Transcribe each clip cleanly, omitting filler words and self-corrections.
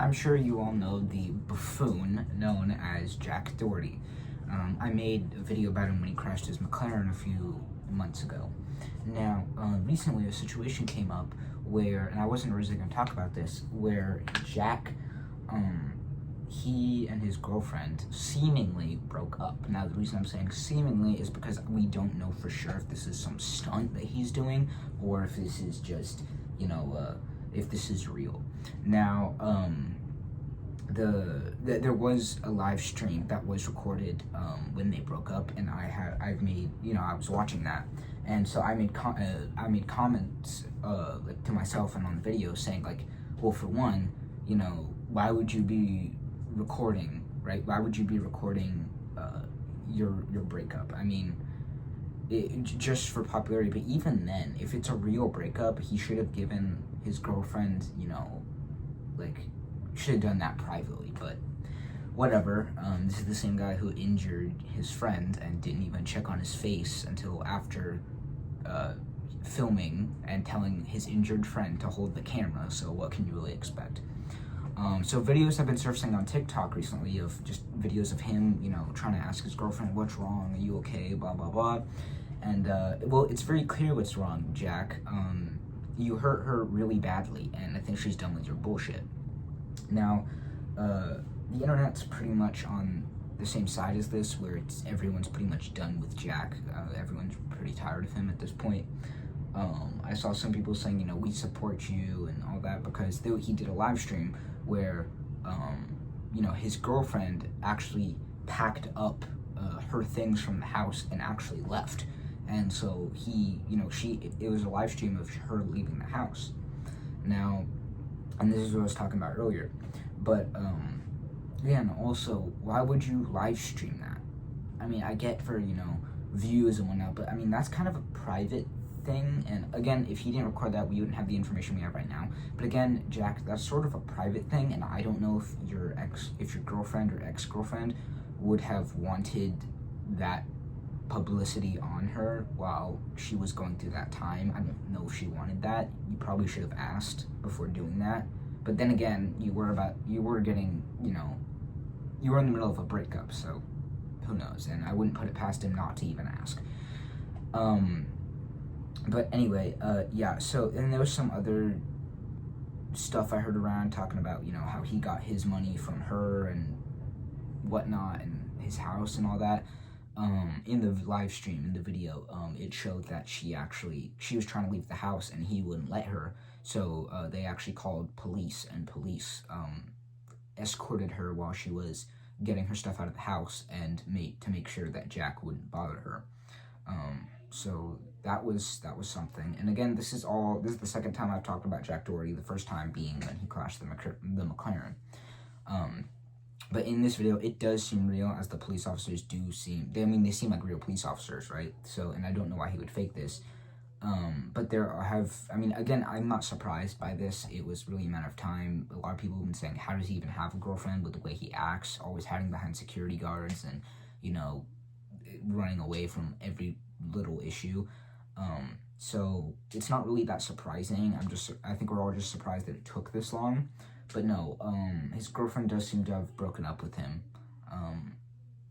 I'm sure you all know the buffoon known as Jack Doherty. I made a video about him when he crashed his McLaren a few months ago. Now, recently a situation came up where, and I wasn't originally going to talk about this, where Jack, he and his girlfriend seemingly broke up. Now, the reason I'm saying seemingly is because we don't know for sure if this is some stunt that he's doing or if this is just, if this is real. Now, there was a live stream that was recorded when they broke up, and I was watching that, and so I made comments like to myself and on the video saying like, well, for one, why would you be recording, right? Why would you be recording your breakup? I mean, just for popularity. But even then, if it's a real breakup, he should have given his girlfriend, should have done that privately. But whatever. This is the same guy who injured his friend and didn't even check on his face until after filming and telling his injured friend to hold the camera. So what can you really expect? So videos have been surfacing on TikTok recently of just videos of him, trying to ask his girlfriend, what's wrong? Are you okay? Blah, blah, blah. And, well, it's very clear what's wrong, Jack. You hurt her really badly, and I think she's done with your bullshit. Now, the internet's pretty much on the same side as this, where everyone's pretty much done with Jack. Everyone's pretty tired of him at this point. I saw some people saying, we support you and all that, because he did a live stream where, his girlfriend actually packed up her things from the house and actually left. And so it was a live stream of her leaving the house. Now, and this is what I was talking about earlier, but, and also, why would you live stream that? I mean, I get for, views and whatnot, but I mean, that's kind of a private thing. And again, if he didn't record that, we wouldn't have the information we have right now. But again, Jack, that's sort of a private thing, and I don't know if your girlfriend or ex-girlfriend would have wanted that publicity on her while she was going through that time. I don't know if she wanted that. You probably should have asked before doing that. But then again, you were in the middle of a breakup, so who knows? And I wouldn't put it past him not to even ask. But anyway, so, and there was some other stuff I heard around talking about, how he got his money from her and whatnot, and his house and all that. In the live stream, in the video, it showed that she was trying to leave the house and he wouldn't let her. So they actually called police, and police escorted her while she was getting her stuff out of the house and to make sure that Jack wouldn't bother her. So that was something. And again, this is the second time I've talked about Jack Doherty, the first time being when he crashed the McLaren. But in this video, it does seem real, as the police officers they seem like real police officers, right? So, and I don't know why he would fake this. But again, I'm not surprised by this. It was really a matter of time. A lot of people have been saying, how does he even have a girlfriend with the way he acts, always hiding behind security guards and, running away from every little issue. So it's not really that surprising. I think we're all just surprised that it took this long. But no, his girlfriend does seem to have broken up with him.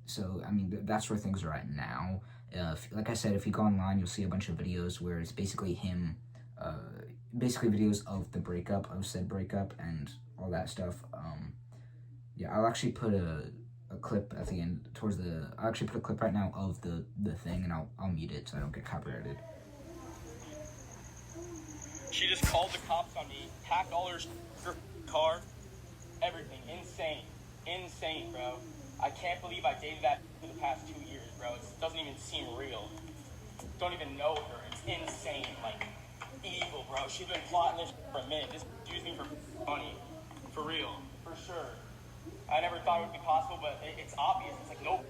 So, I mean, that's where things are at now. Like I said, if you go online, you'll see a bunch of videos where it's basically him, basically videos of the breakup, of said breakup, and all that stuff. I'll actually put a clip at the end, I'll actually put a clip right now of the thing, and I'll mute it so I don't get copyrighted. She just called the cops on me, packed all her car, everything. Insane, bro. I can't believe I dated that for the past 2 years, bro. It doesn't even seem real. Don't even know her. It's insane. Like, evil, bro. She's been plotting this for a minute. This used me for money. For real. For sure. I never thought it would be possible, but it's obvious. It's like, nope.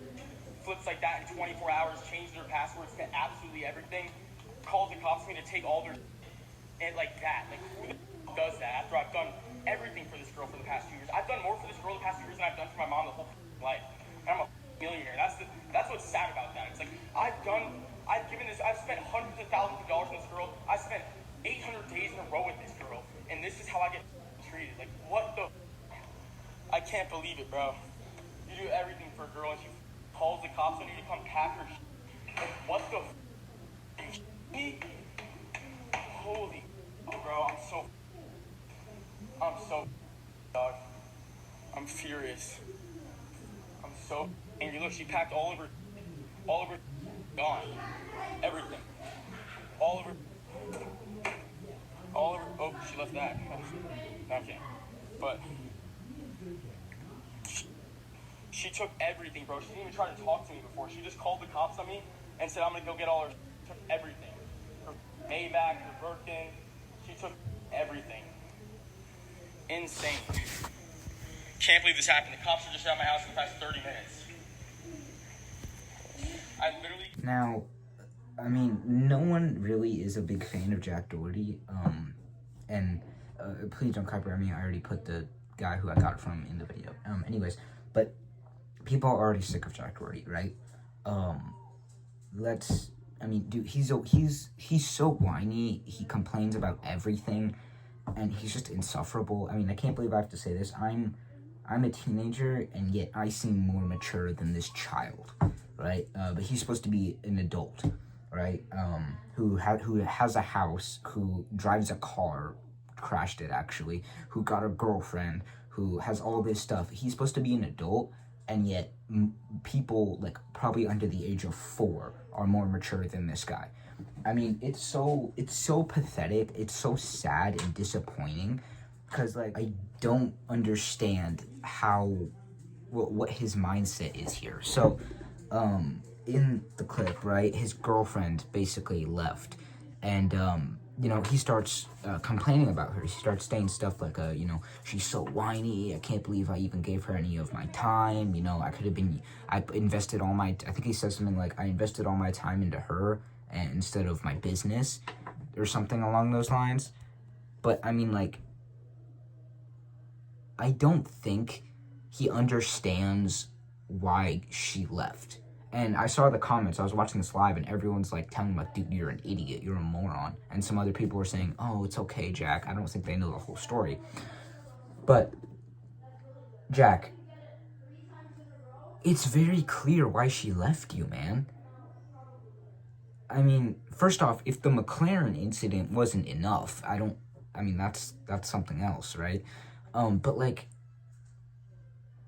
Flips like that in 24 hours, changed their passwords to absolutely everything, called the cops on me to take all their and like that. Like, who the does that after I've done everything for this girl for the past 2 years? I've done more for this girl the past 2 years than I've done for my mom the whole life. And I'm a millionaire. That's what's sad about that. It's like, I've spent hundreds of thousands of dollars on this girl. I spent 800 days in a row with this girl, and this is how I get treated. Like, what the can't believe it, bro. You do everything for a girl and she calls the cops on you to come pack her Like, what the me? Holy bro, I'm so dog. I'm furious. I'm so angry. Look, she packed all of her gone. Everything. All of her, oh, she left that. Okay. But she took everything, bro. She didn't even try to talk to me before. She just called the cops on me and said, I'm gonna go get all her, took everything. Her Maybach, her Birkin. She took everything. Insane. Can't believe this happened. The cops were just around my house in the past 30 minutes. I literally... Now, I mean, no one really is a big fan of Jack Doherty. And please don't copyright me. I already put the guy who I got it from in the video. Anyways, but people are already sick of Jack Doherty, right? Dude, he's so whiny. He complains about everything, and he's just insufferable. I mean, I can't believe I have to say this. I'm a teenager, and yet I seem more mature than this child, right? But he's supposed to be an adult, right? Who has a house, who drives a car, crashed it actually, who got a girlfriend, who has all this stuff. He's supposed to be an adult, and yet people like probably under the age of 4 are more mature than this guy. I mean, it's so pathetic. It's so sad and disappointing, because like I don't understand what his mindset is here. So in the clip, right, his girlfriend basically left, and he starts complaining about her. He starts saying stuff like, she's so whiny. I can't believe I even gave her any of my time. I invested all my, I think he says something like, I invested all my time into her and instead of my business, or something along those lines. But I mean, like, I don't think he understands why she left. And I saw the comments. I was watching this live, and everyone's like telling him, like, dude, you're an idiot. You're a moron. And some other people were saying, oh, it's okay, Jack. I don't think they know the whole story. But, Jack, it's very clear why she left you, man. I mean, first off, if the McLaren incident wasn't enough, that's something else, right? But like,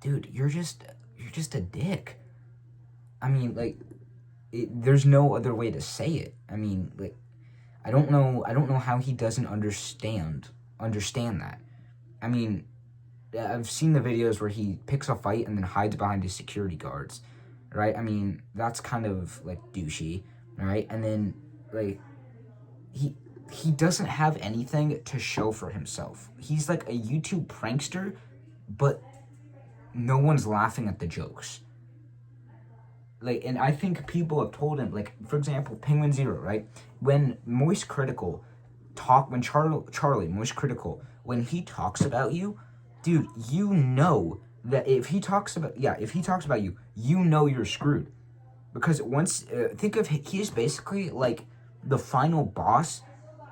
dude, you're just a dick. I mean, like, there's no other way to say it. I mean, like, I don't know how he doesn't understand that. I mean, I've seen the videos where he picks a fight and then hides behind his security guards, right? I mean, that's kind of, like, douchey, right? And then, like, he doesn't have anything to show for himself. He's like a YouTube prankster, but no one's laughing at the jokes. Like, and I think people have told him, like, for example, Penguin Zero, right? When Moist Critical Charlie, Moist Critical, when he talks about you, dude, you know that if he talks about you, you know you're screwed. Because once, think of, he's basically like the final boss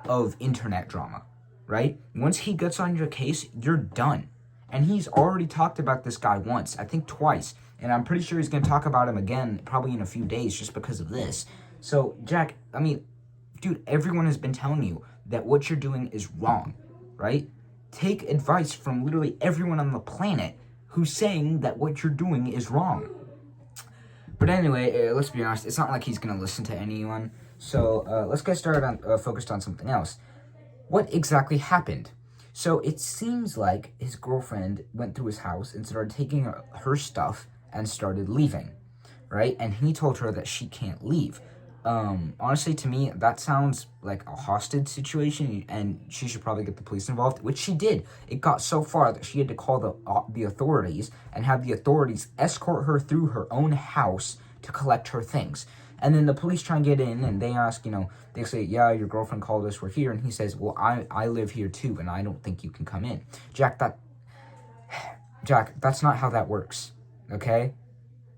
of internet drama, right? Once he gets on your case, you're done. And he's already talked about this guy once, I think twice. And I'm pretty sure he's going to talk about him again probably in a few days just because of this. So, Jack, I mean, dude, everyone has been telling you that what you're doing is wrong, right? Take advice from literally everyone on the planet who's saying that what you're doing is wrong. But anyway, let's be honest, it's not like he's going to listen to anyone. So let's get started on focused on something else. What exactly happened? So it seems like his girlfriend went through his house and started taking her stuff and started leaving, right? And he told her that she can't leave. Honestly, to me, that sounds like a hostage situation, and she should probably get the police involved, which she did. It got so far that she had to call the authorities and have the authorities escort her through her own house to collect her things. And then the police try and get in, and they ask, they say, yeah, your girlfriend called us, we're here. And he says, well, I live here too, and I don't think you can come in. Jack, that's not how that works, okay?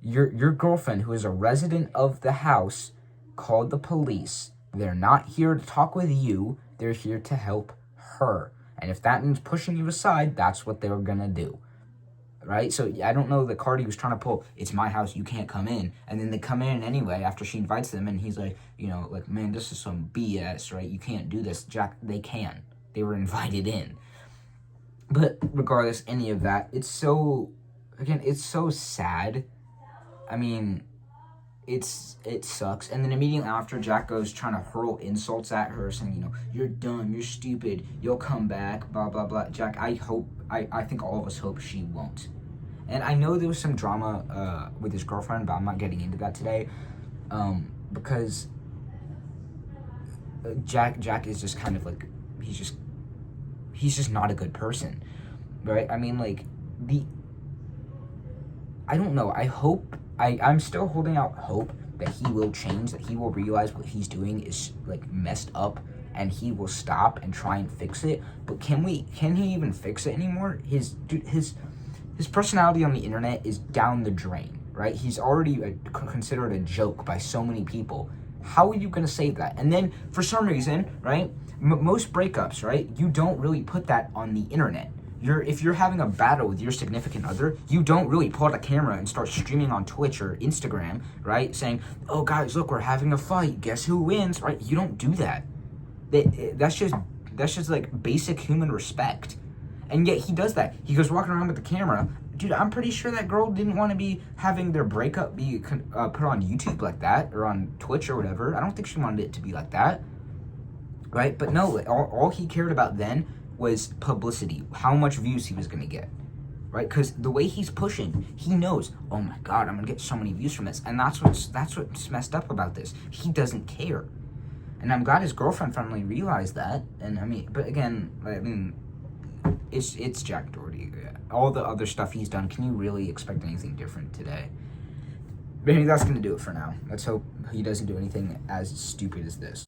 Your girlfriend, who is a resident of the house, called the police. They're not here to talk with you. They're here to help her. And if that means pushing you aside, that's what they're gonna do. right? So I don't know the card he was trying to pull. It's my house, you can't come in. And then they come in anyway after she invites them, and he's like, like, man, this is some BS, right? You can't do this. Jack, they can. They were invited in. But regardless, any of that, it's so sad. I mean, it sucks. And then immediately after, Jack goes trying to hurl insults at her, saying, you're dumb, you're stupid, you'll come back, blah, blah, blah. Jack, I think all of us hope she won't. And I know there was some drama with his girlfriend, but I'm not getting into that today, because Jack is just kind of like, he's just not a good person, right? I mean, like, I don't know. I'm still holding out hope that he will change, that he will realize what he's doing is, like, messed up, and he will stop and try and fix it. But can he even fix it anymore? His personality on the internet is down the drain, right? He's already considered a joke by so many people. How are you going to save that? And then, for some reason, right, most breakups, right, you don't really put that on the internet. If you're having a battle with your significant other, you don't really pull out a camera and start streaming on Twitch or Instagram, right, saying, oh, guys, look, we're having a fight. Guess who wins, right? You don't do that. That's just like basic human respect. And yet he does that. He goes walking around with the camera. Dude, I'm pretty sure that girl didn't want to be having their breakup be put on YouTube like that, or on Twitch or whatever. I don't think she wanted it to be like that, right? But no, all he cared about then was publicity, how much views he was going to get, right? Because the way he's pushing, he knows, oh my God, I'm going to get so many views from this. And that's what's messed up about this. He doesn't care. And I'm glad his girlfriend finally realized that. And I mean, but again, it's Jack Doherty. All the other stuff he's done, can you really expect anything different today? But anyway, that's going to do it for now. Let's hope he doesn't do anything as stupid as this.